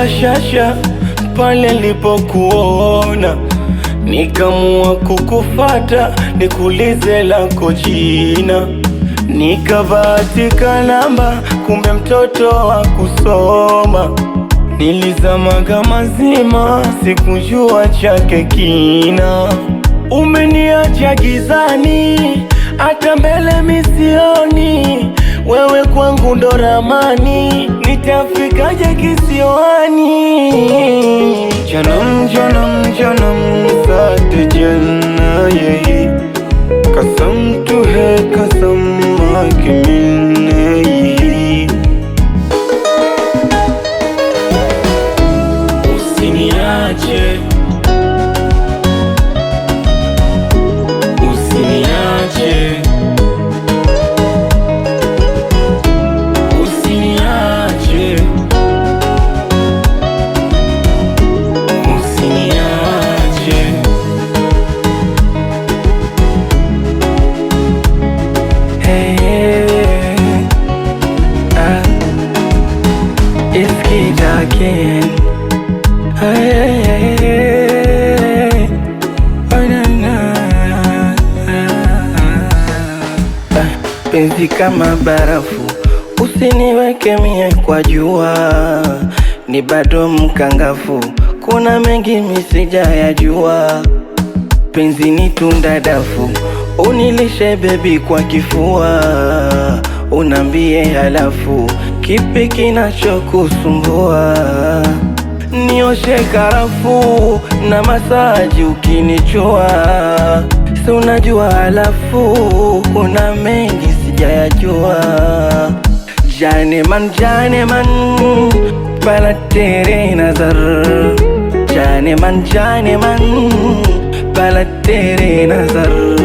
bashasha pale nilipokuona, nikamua kukufata nikuulize lako jina. Nikabahatika namba, kumbe mtoto wa kusoma. Nilizamaga mazima, sikujua chake kina. Umeniacha gizani, hata mbele misioni. Wewe kwangu ndo ramani, nitafikaje kisiwani? Janam janam janam saate janna yahi, कसम तू है कसम माँ की मिलने ही। Usiniache, usiniache, usiniache, usiniache. It's Kid again. Penzi kama barafu, usiniweke mie kwa jua. Ni bado mkangafu, kuna mengi misijayajua. Penzi ni tunda dafu, unilishe baby kwa kifua. Unambie halafu, kipi kinachokusumbua? Nioshe karafu na masaji ukinichua. Si unajua halafu, kuna mengi sijayajua. Janeman, janeman, pala tere nazar. Janeman, janeman, pala tere nazar.